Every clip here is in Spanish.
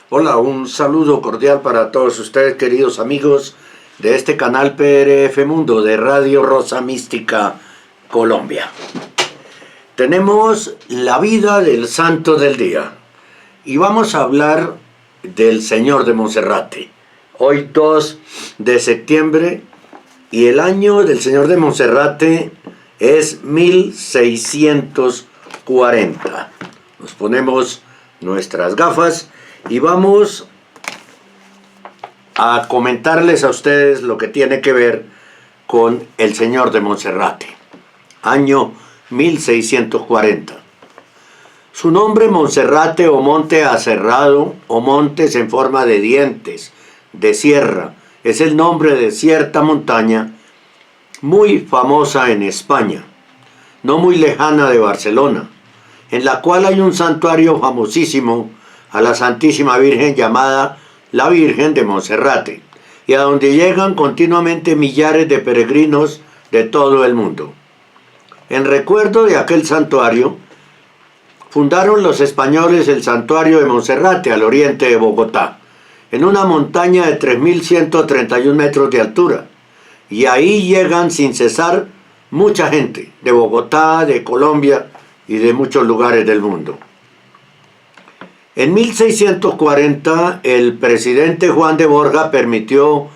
Hola, un saludo cordial para todos ustedes, queridos amigos de este canal PRF Mundo de Radio Rosa Mística Colombia. Tenemos la vida del santo del día y vamos a hablar del Señor de Monserrate. Hoy 2 de septiembre y el año del Señor de Monserrate es 1640. Nos ponemos nuestras gafas y vamos a comentarles a ustedes lo que tiene que ver con el Señor de Monserrate, año 1640. Su nombre, Monserrate o monte aserrado o montes en forma de dientes, de sierra, es el nombre de cierta montaña muy famosa en España, no muy lejana de Barcelona, en la cual hay un santuario famosísimo a la Santísima Virgen llamada la Virgen de Monserrate, y a donde llegan continuamente millares de peregrinos de todo el mundo. En recuerdo de aquel santuario, fundaron los españoles el santuario de Monserrate al oriente de Bogotá, en una montaña de 3.131 metros de altura, y ahí llegan sin cesar mucha gente de Bogotá, de Colombia y de muchos lugares del mundo. En 1640, el presidente Juan de Borja permitió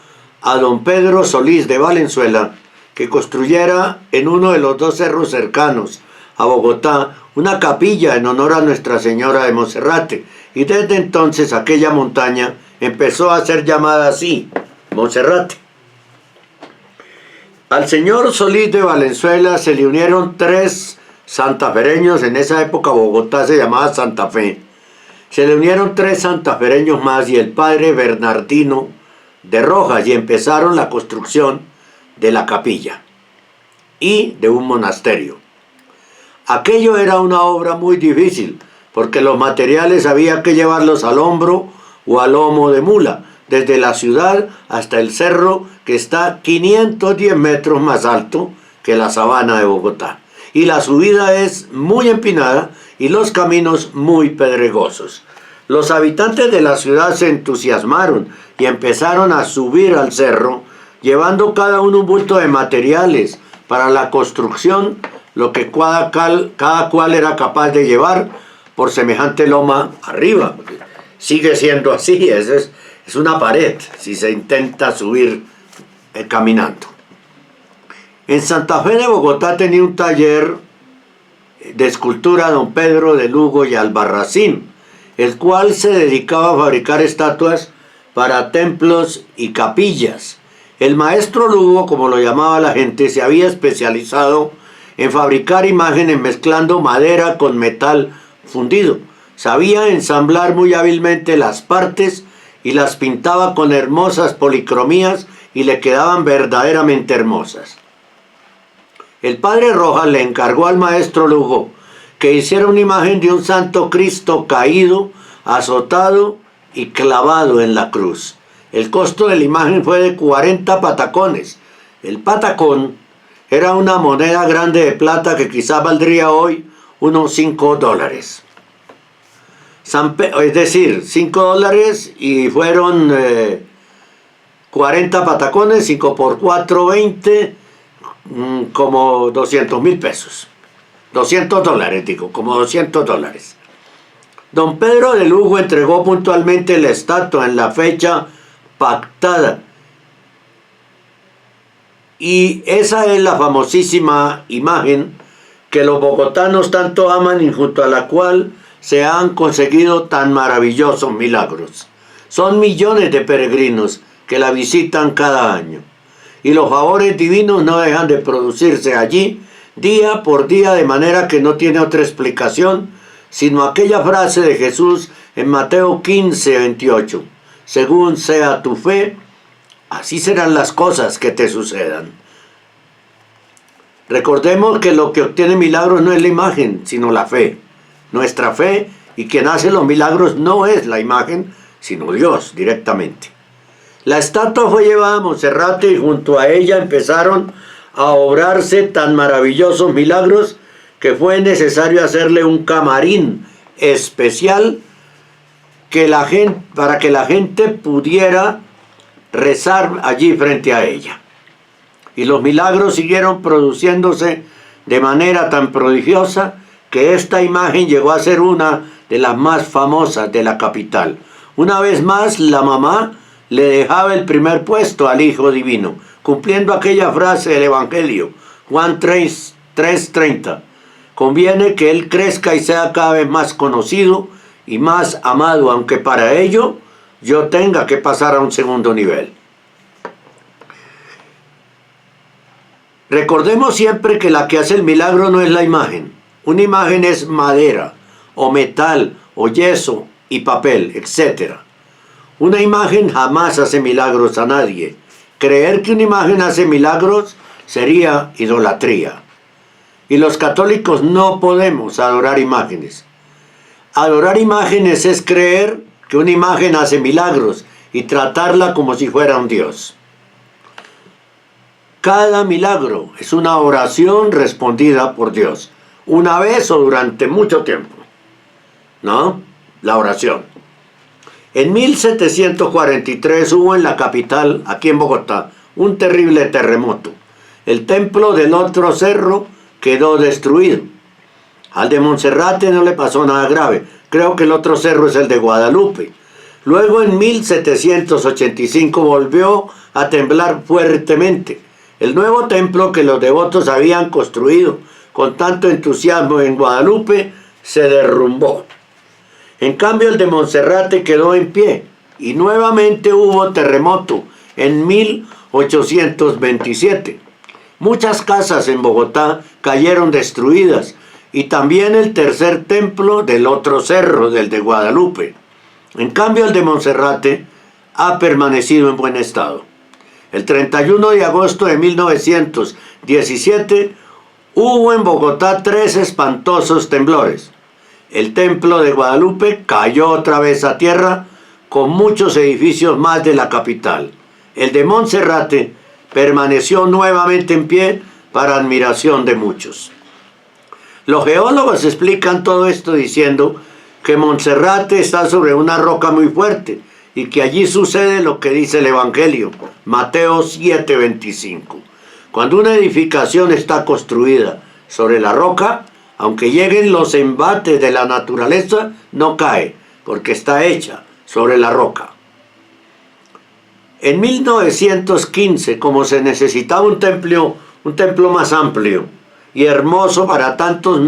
a don Pedro Solís de Valenzuela que construyera en uno de los dos cerros cercanos a Bogotá una capilla en honor a Nuestra Señora de Monserrate, y desde entonces aquella montaña empezó a ser llamada así, Monserrate. Al señor Solís de Valenzuela se le unieron 3 santafereños. En esa época Bogotá se llamaba Santa Fe. Se le unieron 3 santafereños más y el padre Bernardino de Rojas, y empezaron la construcción de la capilla y de un monasterio. Aquello era una obra muy difícil, porque los materiales había que llevarlos al hombro o al lomo de mula, desde la ciudad hasta el cerro, que está 510 metros más alto que la sabana de Bogotá. Y la subida es muy empinada y los caminos muy pedregosos. Los habitantes de la ciudad se entusiasmaron y empezaron a subir al cerro, llevando cada uno un bulto de materiales para la construcción, lo que cada cual era capaz de llevar por semejante loma arriba. Sigue siendo así, es una pared si se intenta subir caminando. En Santa Fe de Bogotá tenía un taller de escultura don Pedro de Lugo y Albarracín, el cual se dedicaba a fabricar estatuas para templos y capillas. El maestro Lugo, como lo llamaba la gente, se había especializado en fabricar imágenes mezclando madera con metal fundido. Sabía ensamblar muy hábilmente las partes y las pintaba con hermosas policromías y le quedaban verdaderamente hermosas. El padre Rojas le encargó al maestro Lugo que hiciera una imagen de un santo Cristo caído, azotado y clavado en la cruz. El costo de la imagen fue de 40 patacones. El patacón era una moneda grande de plata que quizás valdría hoy unos $5. Es decir, $5 y fueron 40 patacones, 5 por 4, 20, como 200.000 pesos. $200, digo, como $200. Don Pedro de Lugo entregó puntualmente la estatua en la fecha pactada. Y esa es la famosísima imagen que los bogotanos tanto aman y junto a la cual se han conseguido tan maravillosos milagros. Son millones de peregrinos que la visitan cada año. Y los favores divinos no dejan de producirse allí día por día, de manera que no tiene otra explicación sino aquella frase de Jesús en Mateo 15:28. Según sea tu fe, así serán las cosas que te sucedan. Recordemos que lo que obtiene milagros no es la imagen, sino la fe. Nuestra fe, y quien hace los milagros no es la imagen, sino Dios directamente. La estatua fue llevada a Monserrate y junto a ella empezaron a obrarse tan maravillosos milagros que fue necesario hacerle un camarín especial para que la gente pudiera rezar allí frente a ella. Y los milagros siguieron produciéndose de manera tan prodigiosa que esta imagen llegó a ser una de las más famosas de la capital. Una vez más, la mamá le dejaba el primer puesto al Hijo Divino, cumpliendo aquella frase del Evangelio, Juan 3:30. Conviene que Él crezca y sea cada vez más conocido y más amado, aunque para ello yo tenga que pasar a un segundo nivel. Recordemos siempre que la que hace el milagro no es la imagen. Una imagen es madera, o metal, o yeso, y papel, etc. Una imagen jamás hace milagros a nadie. Creer que una imagen hace milagros sería idolatría. Y los católicos no podemos adorar imágenes. Adorar imágenes es creer que una imagen hace milagros y tratarla como si fuera un Dios. Cada milagro es una oración respondida por Dios, una vez o durante mucho tiempo, ¿no? La oración. En 1743 hubo en la capital, aquí en Bogotá, un terrible terremoto. El templo del otro cerro quedó destruido. Al de Monserrate no le pasó nada grave. Creo que el otro cerro es el de Guadalupe. Luego en 1785 volvió a temblar fuertemente. El nuevo templo que los devotos habían construido con tanto entusiasmo en Guadalupe se derrumbó. En cambio el de Monserrate quedó en pie y nuevamente hubo terremoto en 1827. Muchas casas en Bogotá cayeron destruidas y también el tercer templo del otro cerro, del de Guadalupe. En cambio el de Monserrate ha permanecido en buen estado. El 31 de agosto de 1917 hubo en Bogotá 3 espantosos temblores. El templo de Guadalupe cayó otra vez a tierra con muchos edificios más de la capital. El de Monserrate permaneció nuevamente en pie para admiración de muchos. Los geólogos explican todo esto diciendo que Monserrate está sobre una roca muy fuerte y que allí sucede lo que dice el Evangelio, Mateo 7:25. Cuando una edificación está construida sobre la roca, aunque lleguen los embates de la naturaleza, no cae, porque está hecha sobre la roca. En 1915, como se necesitaba un templo más amplio y hermoso para tantos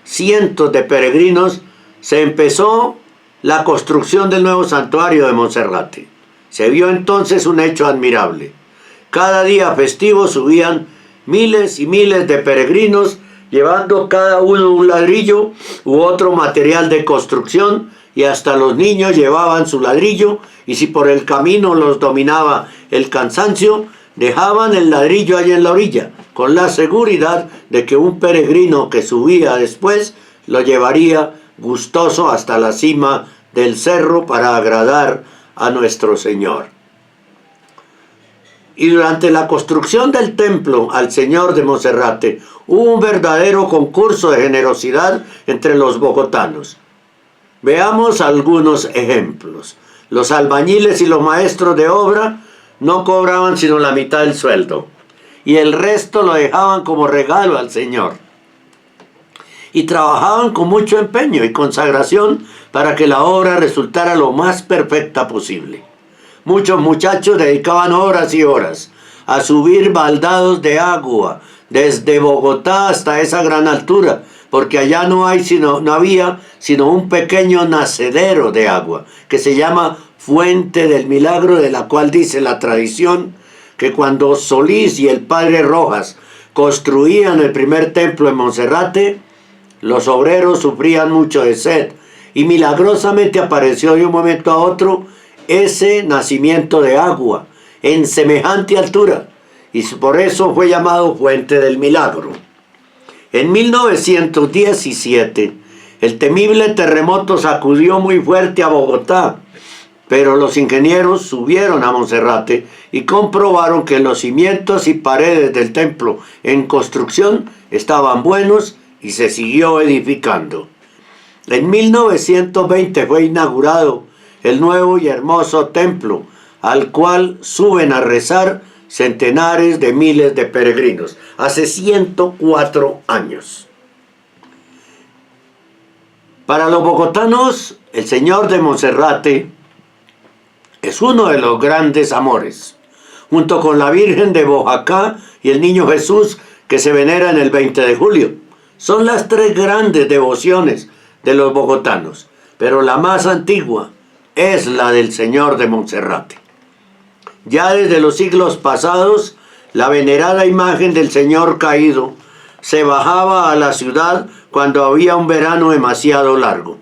cientos de peregrinos, se empezó la construcción del nuevo santuario de Monserrate. Se vio entonces un hecho admirable. Cada día festivo subían miles y miles de peregrinos, llevando cada uno un ladrillo u otro material de construcción, y hasta los niños llevaban su ladrillo, y si por el camino los dominaba el cansancio, dejaban el ladrillo allí en la orilla, con la seguridad de que un peregrino que subía después lo llevaría gustoso hasta la cima del cerro para agradar a nuestro Señor. Y durante la construcción del templo al Señor de Monserrate hubo un verdadero concurso de generosidad entre los bogotanos. Veamos algunos ejemplos. Los albañiles y los maestros de obra no cobraban sino la mitad del sueldo, y el resto lo dejaban como regalo al Señor. Y trabajaban con mucho empeño y consagración para que la obra resultara lo más perfecta posible. Muchos muchachos dedicaban horas y horas a subir baldados de agua desde Bogotá hasta esa gran altura, porque allá no había sino un pequeño nacedero de agua que se llama Fuente del Milagro, de la cual dice la tradición que cuando Solís y el padre Rojas construían el primer templo en Monserrate, los obreros sufrían mucho de sed y milagrosamente apareció de un momento a otro ese nacimiento de agua en semejante altura, y por eso fue llamado Fuente del Milagro. En 1917, el temible terremoto sacudió muy fuerte a Bogotá, pero los ingenieros subieron a Monserrate y comprobaron que los cimientos y paredes del templo en construcción estaban buenos y se siguió edificando. En 1920 fue inaugurado el nuevo y hermoso templo, al cual suben a rezar centenares de miles de peregrinos, hace 104 años. Para los bogotanos, el Señor de Monserrate es uno de los grandes amores, junto con la Virgen de Boyacá y el Niño Jesús, que se venera en el 20 de julio. Son las tres grandes devociones de los bogotanos, pero la más antigua es la del Señor de Monserrate. Ya desde los siglos pasados, la venerada imagen del Señor caído se bajaba a la ciudad cuando había un verano demasiado largo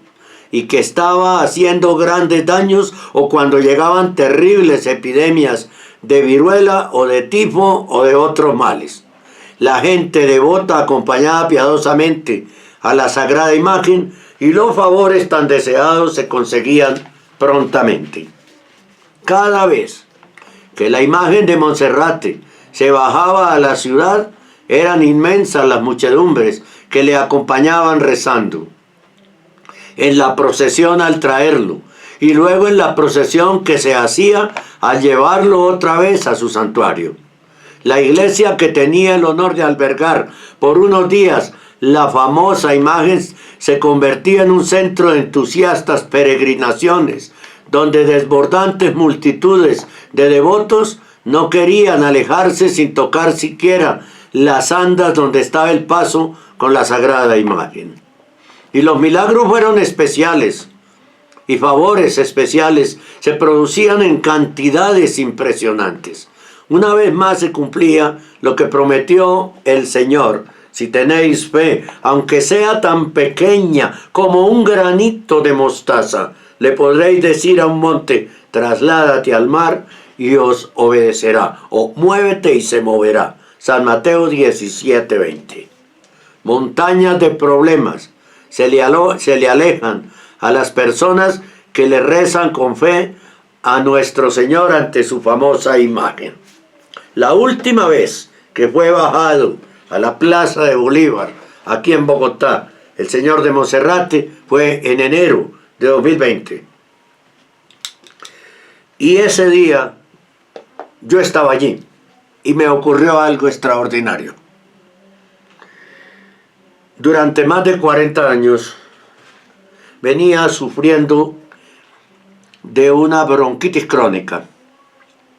y que estaba haciendo grandes daños, o cuando llegaban terribles epidemias de viruela o de tifo o de otros males. La gente devota acompañaba piadosamente a la sagrada imagen y los favores tan deseados se conseguían prontamente. Cada vez que la imagen de Monserrate se bajaba a la ciudad, eran inmensas las muchedumbres que le acompañaban rezando. En la procesión al traerlo, y luego en la procesión que se hacía al llevarlo otra vez a su santuario. La iglesia, que tenía el honor de albergar por unos días la famosa imagen, se convertía en un centro de entusiastas peregrinaciones, donde desbordantes multitudes de devotos no querían alejarse sin tocar siquiera las andas donde estaba el paso con la sagrada imagen. Y los milagros fueron especiales, y favores especiales se producían en cantidades impresionantes. Una vez más se cumplía lo que prometió el Señor: si tenéis fe, aunque sea tan pequeña como un granito de mostaza, le podréis decir a un monte: trasládate al mar, y os obedecerá, o muévete y se moverá. San Mateo 17:20. Montañas de problemas se le alejan a las personas que le rezan con fe a nuestro Señor ante su famosa imagen. La última vez que fue bajado a la Plaza de Bolívar, aquí en Bogotá, el Señor de Monserrate, fue en enero de 2020. Y ese día yo estaba allí y me ocurrió algo extraordinario. Durante más de 40 años venía sufriendo de una bronquitis crónica.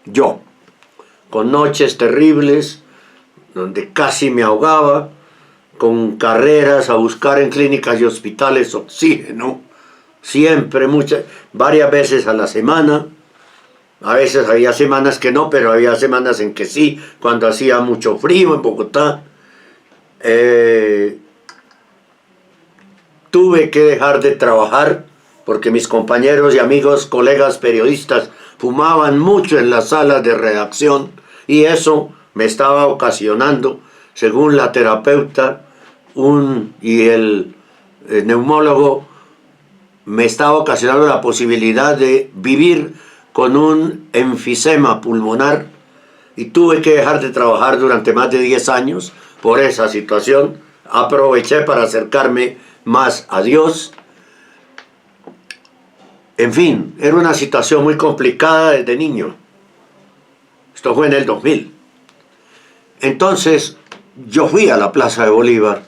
Yo, con noches terribles, donde casi me ahogaba, con carreras a buscar en clínicas y hospitales oxígeno, siempre, varias veces a la semana. A veces había semanas que no, pero había semanas en que sí, cuando hacía mucho frío en Bogotá. Tuve que dejar de trabajar porque mis compañeros y amigos, colegas periodistas, fumaban mucho en las salas de redacción, y eso me estaba ocasionando, según la terapeuta y el neumólogo, me estaba ocasionando la posibilidad de vivir con un enfisema pulmonar, y tuve que dejar de trabajar durante más de 10 años por esa situación. Aproveché para acercarme más a Dios. En fin, era una situación muy complicada desde niño. Esto fue en el 2000. Entonces, yo fui a la Plaza de Bolívar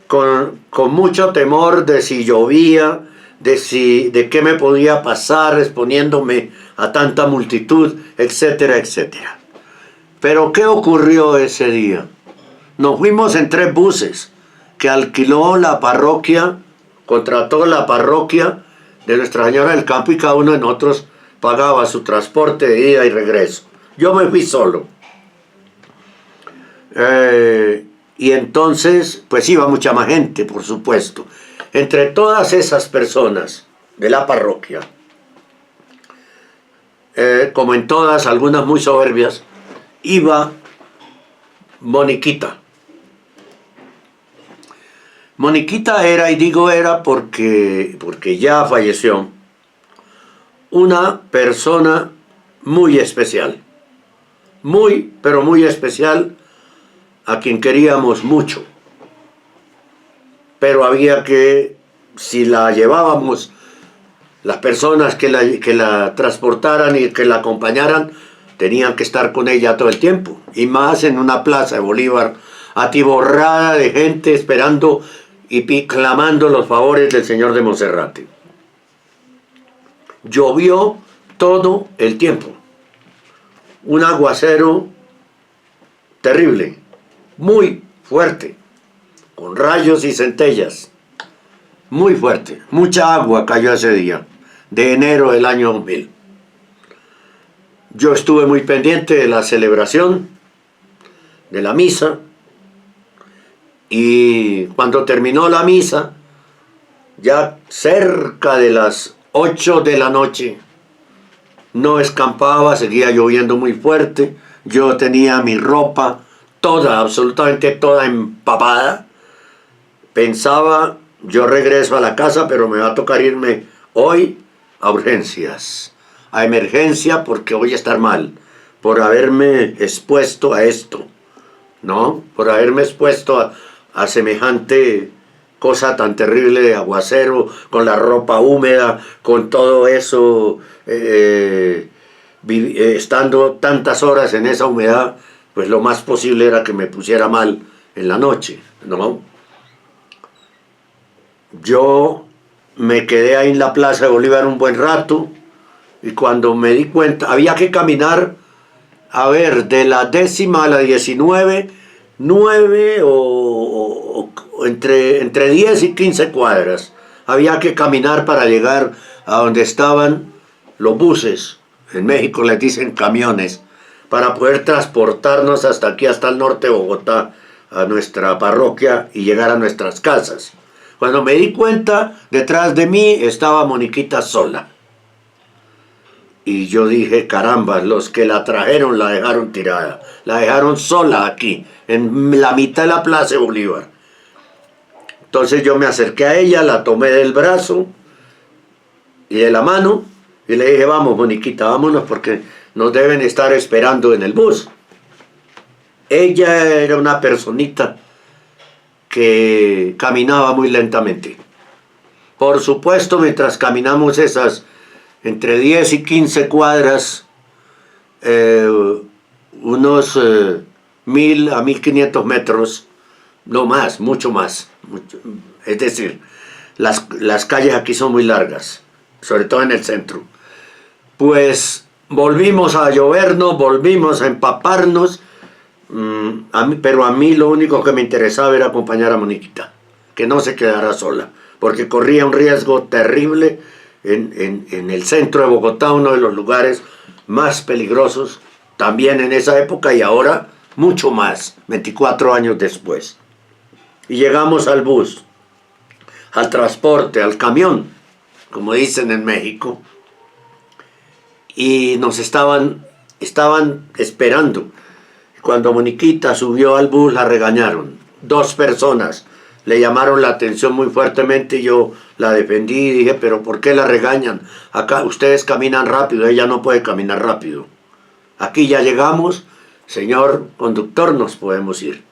con mucho temor de si llovía, de qué me podía pasar exponiéndome a tanta multitud, etcétera, etcétera. Pero ¿qué ocurrió ese día? Nos fuimos en 3 buses que alquiló la parroquia, contrató la parroquia de Nuestra Señora del Campo, y cada uno de nosotros pagaba su transporte de ida y regreso. Yo me fui solo. Y entonces, pues iba mucha más gente, por supuesto. Entre todas esas personas de la parroquia, como en todas, algunas muy soberbias, iba Moniquita. Moniquita era, y digo era porque ya falleció, una persona muy especial, muy, pero muy especial, a quien queríamos mucho. Pero había que, si la llevábamos Las personas que la transportaran y que la acompañaran tenían que estar con ella todo el tiempo. Y más en una plaza de Bolívar atiborrada de gente esperando y clamando los favores del Señor de Monserrate. Llovió todo el tiempo. Un aguacero terrible, muy fuerte, con rayos y centellas. Muy fuerte, mucha agua cayó ese día, de enero del año 2000. Yo estuve muy pendiente de la celebración, de la misa, y cuando terminó la misa, ya cerca de las 8 de la noche, no escampaba, seguía lloviendo muy fuerte, yo tenía mi ropa toda, absolutamente toda empapada. Pensaba, yo regreso a la casa, pero me va a tocar irme hoy a urgencias, a emergencia, porque voy a estar mal, por haberme expuesto a esto, ¿no? Por haberme expuesto a semejante cosa tan terrible de aguacero, con la ropa húmeda, con todo eso, estando tantas horas en esa humedad, pues lo más posible era que me pusiera mal en la noche, ¿no? Yo me quedé ahí en la Plaza de Bolívar un buen rato y cuando me di cuenta, había que caminar, a ver, de la 10ª a la 19, 9 o entre 10 y 15 cuadras. Había que caminar para llegar a donde estaban los buses. En México les dicen camiones, para poder transportarnos hasta aquí, hasta el norte de Bogotá, a nuestra parroquia y llegar a nuestras casas. Cuando me di cuenta, detrás de mí estaba Moniquita sola. Y yo dije, caramba, los que la trajeron la dejaron tirada. La dejaron sola aquí, en la mitad de la Plaza de Bolívar. Entonces yo me acerqué a ella, la tomé del brazo y de la mano y le dije, vamos, Moniquita, vámonos porque nos deben estar esperando en el bus. Ella era una personita que caminaba muy lentamente. Por supuesto, mientras caminamos esas entre 10 y 15 cuadras, unos 1000 a 1500 metros, no más, mucho más. Es decir, las calles aquí son muy largas, sobre todo en el centro. Pues volvimos a llovernos, volvimos a empaparnos, pero a mí lo único que me interesaba era acompañar a Moniquita, que no se quedara sola, porque corría un riesgo terrible en el centro de Bogotá, uno de los lugares más peligrosos, también en esa época y ahora mucho más, 24 años después. Y llegamos al bus, al transporte, al camión, como dicen en México, y nos estaban esperando. Cuando Moniquita subió al bus la regañaron. 2 personas le llamaron la atención muy fuertemente y yo la defendí y dije, pero ¿por qué la regañan? Acá ustedes caminan rápido, ella no puede caminar rápido. Aquí ya llegamos, señor conductor, nos podemos ir.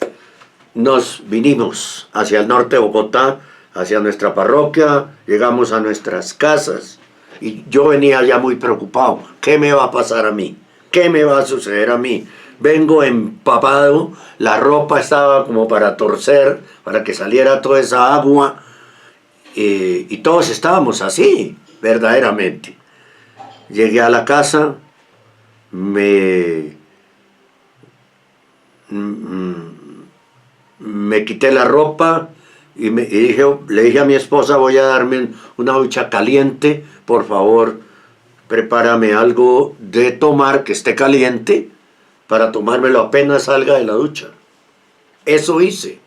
Nos vinimos hacia el norte de Bogotá, hacia nuestra parroquia, llegamos a nuestras casas y yo venía ya muy preocupado. ¿Qué me va a pasar a mí? ¿Qué me va a suceder a mí? Vengo empapado, la ropa estaba como para torcer, para que saliera toda esa agua, y todos estábamos así, verdaderamente. Llegué a la casa, me quité la ropa y le dije a mi esposa, voy a darme una ducha caliente, por favor, prepárame algo de tomar que esté caliente, para tomármelo apenas salga de la ducha. Eso hice.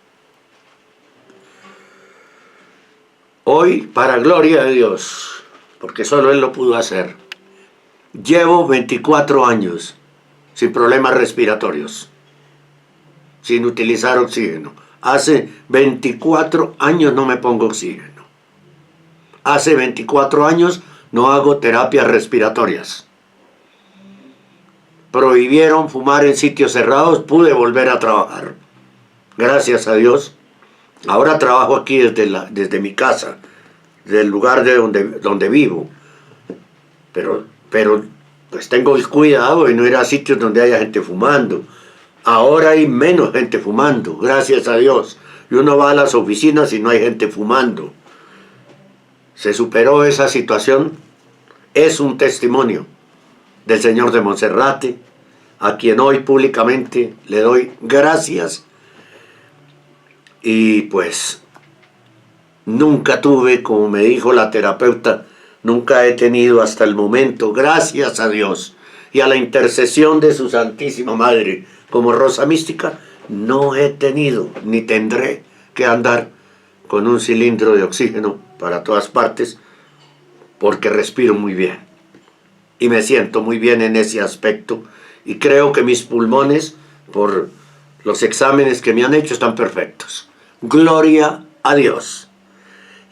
Hoy, para gloria de Dios, porque solo Él lo pudo hacer, llevo 24 años sin problemas respiratorios, sin utilizar oxígeno. Hace 24 años no me pongo oxígeno. Hace 24 años no hago terapias respiratorias. Prohibieron fumar en sitios cerrados, pude volver a trabajar. Gracias a Dios. Ahora trabajo aquí desde mi casa, del lugar donde vivo. pero pues tengo el cuidado de no ir a sitios donde haya gente fumando. Ahora hay menos gente fumando, gracias a Dios. Y uno va a las oficinas y no hay gente fumando. Se superó esa situación. Es un testimonio del Señor de Monserrate, a quien hoy públicamente le doy gracias. Y pues nunca tuve, como me dijo la terapeuta, nunca he tenido hasta el momento, gracias a Dios y a la intercesión de su Santísima Madre, como Rosa Mística, no he tenido ni tendré que andar con un cilindro de oxígeno para todas partes, porque respiro muy bien y me siento muy bien en ese aspecto, y creo que mis pulmones, por los exámenes que me han hecho, están perfectos. Gloria a Dios.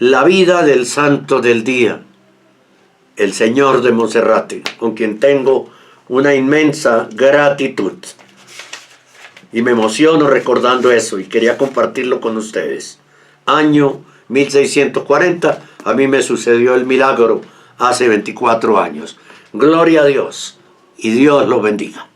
La vida del santo del día, el Señor de Monserrate, con quien tengo una inmensa gratitud. Y me emociono recordando eso y quería compartirlo con ustedes. Año 1640, a mí me sucedió el milagro hace 24 años. Gloria a Dios y Dios lo bendiga.